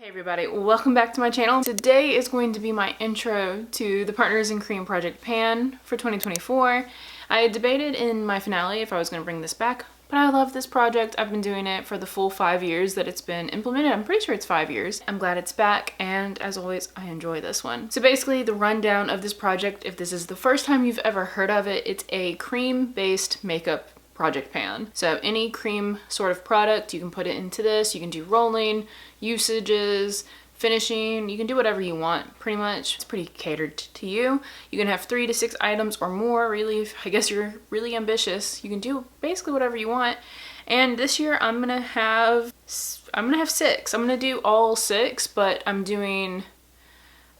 Hey everybody, welcome back to my channel. Today is going to be my intro to the Partners in Cream Project Pan for 2024. I debated in my finale if I was going to bring this back, but I love this project. I've been doing it for the full 5 years that it's been implemented. I'm pretty sure it's 5 years. I'm glad it's back, and as always, I enjoy this one. So basically, the rundown of this project, if this is the first time you've ever heard of it, it's a cream-based makeup project pan. So any cream sort of product, you can put it into this. You can do rolling, usages, finishing, you can do whatever you want pretty much. It's pretty catered to you. You can have 3 to 6 items or more, really. If I guess you're really ambitious, you can do basically whatever you want. And this year I'm gonna have 6. I'm gonna do all 6, but I'm doing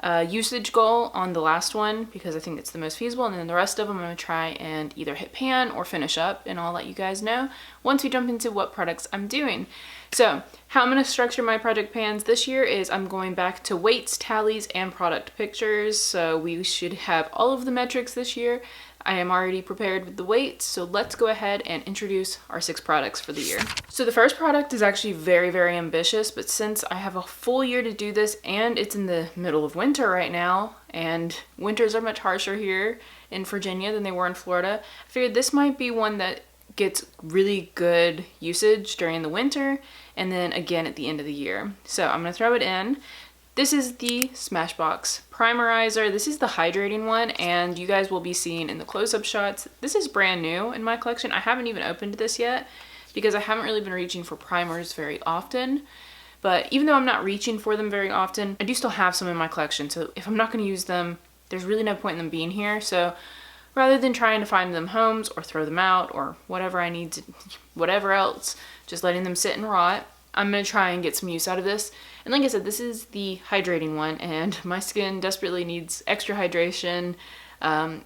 a usage goal on the last one because I think it's the most feasible, and then the rest of them I'm going to try and either hit pan or finish up, and I'll let you guys know once we jump into what products I'm doing. So how I'm going to structure my project pans this year is I'm going back to weights, tallies, and product pictures. So we should have all of the metrics this year. I am already prepared with the weights, so let's go ahead and introduce our 6 products for the year. So the first product is actually very, very ambitious, but since I have a full year to do this and it's in the middle of winter right now, and winters are much harsher here in Virginia than they were in Florida, I figured this might be one that gets really good usage during the winter and then again at the end of the year. So I'm gonna throw it in. This is the Smashbox Primerizer. This is the hydrating one, and you guys will be seeing in the close-up shots. This is brand new in my collection. I haven't even opened this yet because I haven't really been reaching for primers very often. But even though I'm not reaching for them very often, I do still have some in my collection. So if I'm not going to use them, there's really no point in them being here. So rather than trying to find them homes or throw them out or whatever I need to, whatever else, just letting them sit and rot, I'm going to try and get some use out of this. And like I said, this is the hydrating one, and my skin desperately needs extra hydration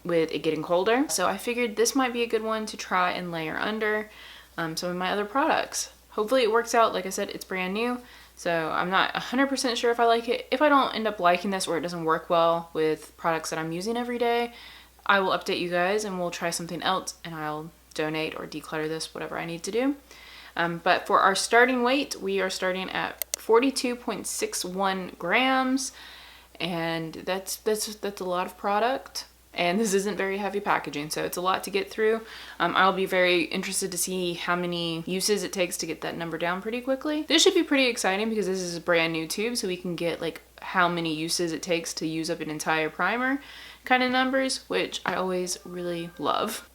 with it getting colder. So I figured this might be a good one to try and layer under some of my other products. Hopefully it works out. Like I said, it's brand new, so I'm not 100% sure if I like it. If I don't end up liking this or it doesn't work well with products that I'm using every day, I will update you guys and we'll try something else, and I'll donate or declutter this, whatever I need to do. But for our starting weight, we are starting at 42.61 grams, and that's a lot of product, and this isn't very heavy packaging, so it's a lot to get through. I'll be very interested to see how many uses it takes to get that number down pretty quickly. This should be pretty exciting because this is a brand new tube, so we can get like how many uses it takes to use up an entire primer kind of numbers, which I always really love.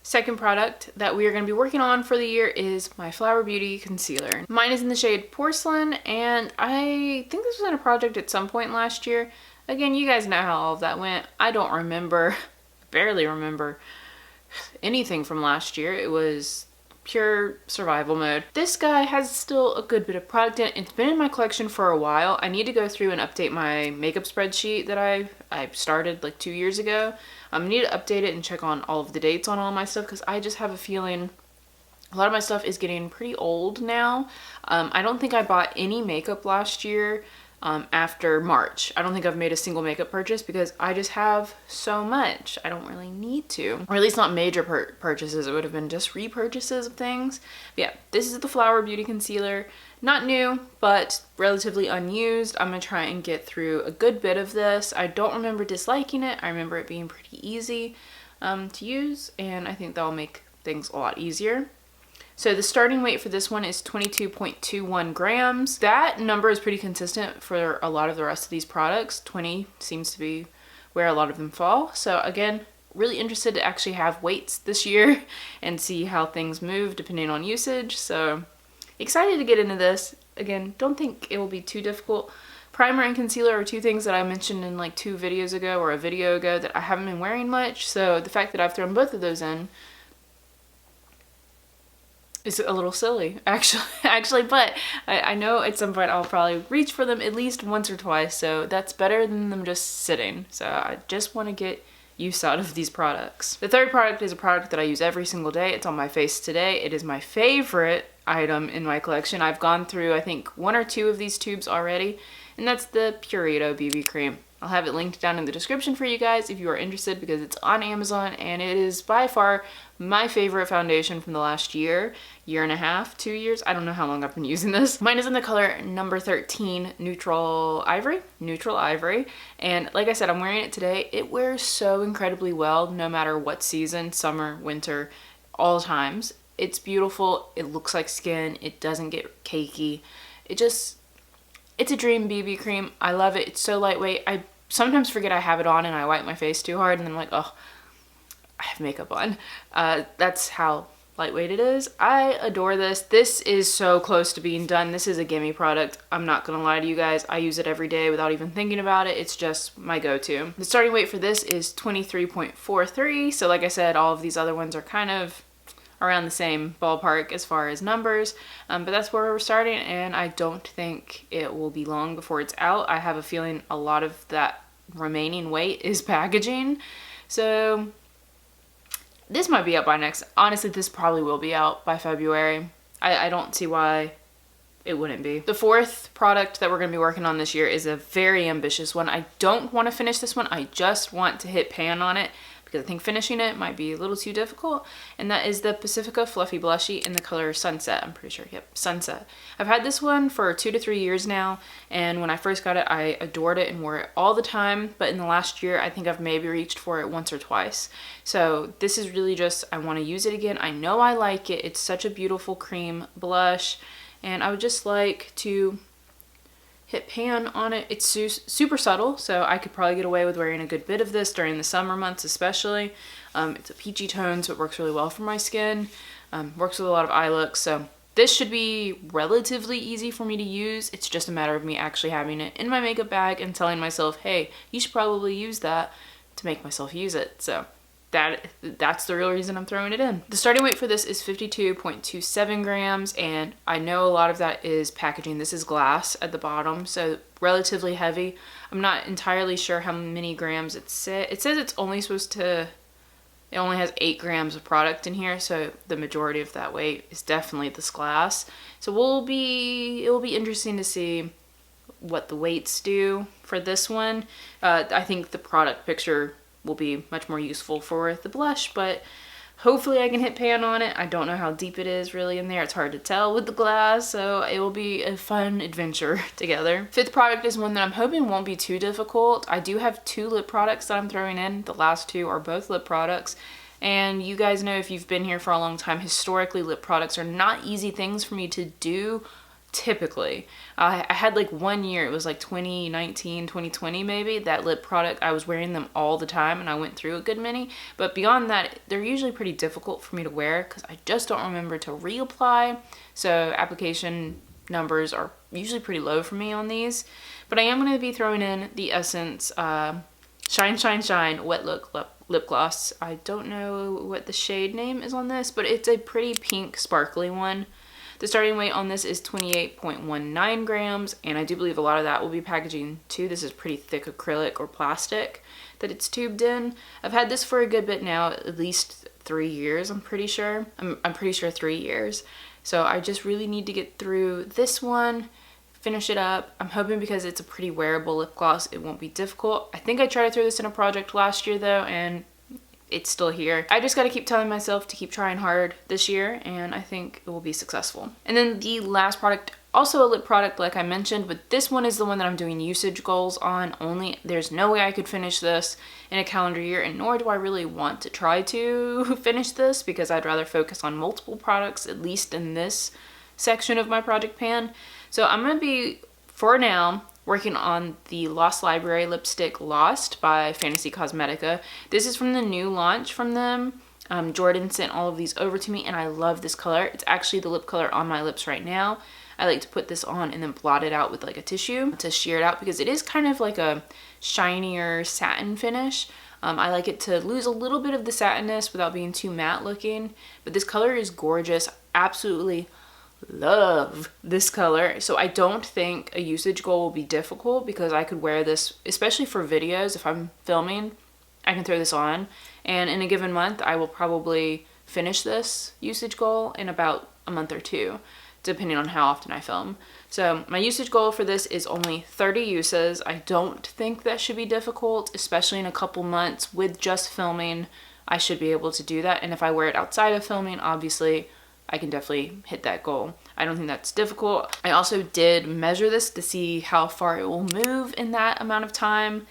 Second product that we are going to be working on for the year is my Flower Beauty concealer. Mine is in the shade Porcelain, and I think this was in a project at some point last year. Again, you guys know how all of that went. I don't remember, barely remember anything from last year. It was pure survival mode. This guy has still a good bit of product in it. It's been in my collection for a while. I need to go through and update my makeup spreadsheet that I started like 2 years ago. I need to update it and check on all of the dates on all my stuff because I just have a feeling a lot of my stuff is getting pretty old now. I don't think I bought any makeup last year after March. I don't think I've made a single makeup purchase because I just have so much. I don't really need to, or at least not major purchases. It would have been just repurchases of things. But yeah, this is the Flower Beauty concealer. Not new, but relatively unused. I'm gonna try and get through a good bit of this. I don't remember disliking it. I remember it being pretty easy to use, and I think that'll make things a lot easier. So the starting weight for this one is 22.21 grams. That number is pretty consistent for a lot of the rest of these products. 20 seems to be where a lot of them fall. So again, really interested to actually have weights this year and see how things move depending on usage. So excited to get into this. Again, don't think it will be too difficult. Primer and concealer are 2 things that I mentioned in like 2 videos ago or a video ago that I haven't been wearing much. So the fact that I've thrown both of those in is a little silly, actually, but I know at some point I'll probably reach for them at least once or twice, so that's better than them just sitting. So I just want to get use out of these products. The third product is a product that I use every single day. It's on my face today. It is my favorite item in my collection. I've gone through, I think, 1 or 2 of these tubes already, and that's the Purito BB cream. I'll have it linked down in the description for you guys if you are interested, because it's on Amazon and it is by far my favorite foundation from the last year and a half, 2 years. I don't know how long I've been using this. Mine is in the color number 13, Neutral Ivory. And like I said, I'm wearing it today. It wears so incredibly well, no matter what season, summer, winter, all times. It's beautiful. It looks like skin. It doesn't get cakey. It's a dream BB cream. I love it. It's so lightweight. I sometimes forget I have it on and I wipe my face too hard and then I'm like, oh, I have makeup on. That's how lightweight it is. I adore this. This is so close to being done. This is a gimme product. I'm not gonna lie to you guys. I use it every day without even thinking about it. It's just my go-to. The starting weight for this is 23.43. So like I said, all of these other ones are kind of around the same ballpark as far as numbers, but that's where we're starting, and I don't think it will be long before it's out. I have a feeling a lot of that remaining weight is packaging, so this might be out by honestly, this probably will be out by February. I don't see why it wouldn't be. The fourth product that we're going to be working on this year is a very ambitious one. I don't want to finish this one. I just want to hit pan on it, because I think finishing it might be a little too difficult, and that is the Pacifica Fluffy Blushy in the color Sunset. I'm pretty sure, yep, Sunset. I've had this one for 2 to 3 years now, and when I first got it, I adored it and wore it all the time, but in the last year, I think I've maybe reached for it once or twice. So this is really just, I want to use it again. I know I like it. It's such a beautiful cream blush, and I would just like to hit pan on it. It's super subtle, so I could probably get away with wearing a good bit of this during the summer months especially. It's a peachy tone, so it works really well for my skin. Works with a lot of eye looks, so this should be relatively easy for me to use. It's just a matter of me actually having it in my makeup bag and telling myself, hey, you should probably use that, to make myself use it. So that's the real reason I'm throwing it in. The starting weight for this is 52.27 grams, and I know a lot of that is packaging. This is glass at the bottom, so relatively heavy. I'm not entirely sure how many grams it says. It says it's only supposed to, it only has 8 grams of product in here, so the majority of that weight is definitely this glass. So it will be interesting to see what the weights do for this one. I think the product picture will be much more useful for the blush, but hopefully I can hit pan on it. I don't know how deep it is really in there. It's hard to tell with the glass, so it will be a fun adventure together. Fifth product is one that I'm hoping won't be too difficult. I do have 2 lip products that I'm throwing in. The last 2 are both lip products, and you guys know, if you've been here for a long time, historically lip products are not easy things for me to do. Typically, I had like 1 year, it was like 2019, 2020 maybe, that lip product, I was wearing them all the time and I went through a good many, but beyond that, they're usually pretty difficult for me to wear because I just don't remember to reapply, so application numbers are usually pretty low for me on these. But I am going to be throwing in the Essence Shine Shine Shine Wet Look lip gloss. I don't know what the shade name is on this, but it's a pretty pink sparkly one. The starting weight on this is 28.19 grams, and I do believe a lot of that will be packaging too. This is pretty thick acrylic or plastic that it's tubed in. I've had this for a good bit now, at least 3 years, I'm pretty sure. I'm pretty sure 3 years. So I just really need to get through this one, finish it up. I'm hoping because it's a pretty wearable lip gloss, it won't be difficult. I think I tried to throw this in a project last year though, and it's still here. I just got to keep telling myself to keep trying hard this year, and I think it will be successful. And then the last product, also a lip product like I mentioned, but this one is the one that I'm doing usage goals on only. There's no way I could finish this in a calendar year, and nor do I really want to try to finish this because I'd rather focus on multiple products, at least in this section of my project pan. So I'm going to be, for now, working on the Lost Library lipstick Lost by Fantasy Cosmetica. This is from the new launch from them. Jordan sent all of these over to me and I love this color. It's actually the lip color on my lips right now. I like to put this on and then blot it out with like a tissue to sheer it out because it is kind of like a shinier satin finish. I like it to lose a little bit of the satinness without being too matte looking, but this color is gorgeous. Absolutely love this color. So I don't think a usage goal will be difficult because I could wear this, especially for videos. If I'm filming, I can throw this on, and in a given month I will probably finish this usage goal in about a month or 2. depending on how often I film. So my usage goal for this is only 30 uses. I don't think that should be difficult, especially in a couple months with just filming. I should be able to do that. And if I wear it outside of filming, obviously I can definitely hit that goal. I don't think that's difficult. I also did measure this to see how far it will move in that amount of time.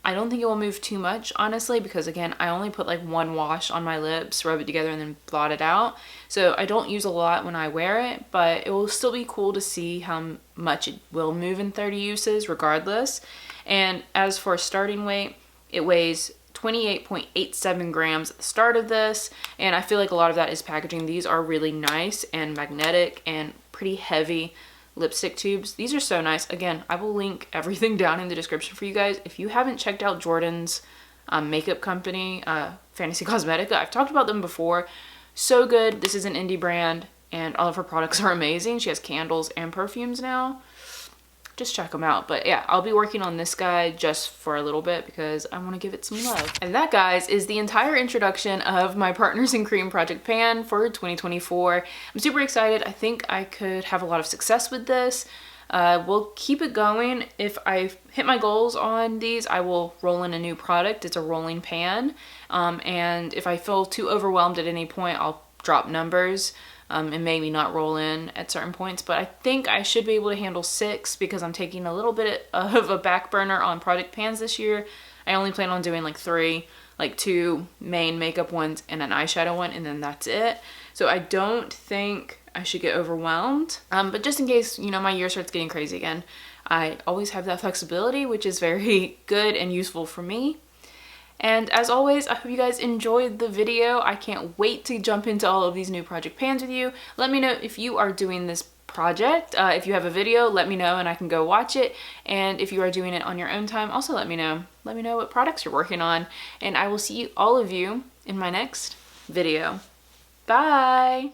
I don't think it will move too much, honestly, because again, I only put like one wash on my lips, rub it together, and then blot it out. So I don't use a lot when I wear it, but it will still be cool to see how much it will move in 30 uses regardless. And as for starting weight, it weighs 28.87 grams at the start of this, and I feel like a lot of that is packaging. These are really nice and magnetic and pretty heavy lipstick tubes. These are so nice. Again, I will link everything down in the description for you guys. If you haven't checked out Jordan's makeup company, Fantasy Cosmetica, I've talked about them before. So good. This is an indie brand and all of her products are amazing. She has candles and perfumes now. Just check them out. But yeah, I'll be working on this guy just for a little bit because I want to give it some love. And that, guys, is the entire introduction of my Partners in Cream project pan for 2024. I'm super excited. I think I could have a lot of success with this. We'll keep it going. If I hit my goals on these, I will roll in a new product. It's a rolling pan. And if I feel too overwhelmed at any point, I'll drop numbers. And maybe not roll in at certain points, but I think I should be able to handle 6 because I'm taking a little bit of a back burner on project pans this year. I only plan on doing like 3, like 2 main makeup ones and an eyeshadow one, and then that's it. So I don't think I should get overwhelmed. But just in case, you know, my year starts getting crazy again, I always have that flexibility, which is very good and useful for me. And as always, I hope you guys enjoyed the video. I can't wait to jump into all of these new project pans with you. Let me know if you are doing this project. If you have a video, let me know and I can go watch it. And if you are doing it on your own time, also let me know. Let me know what products you're working on. And I will see all of you in my next video. Bye!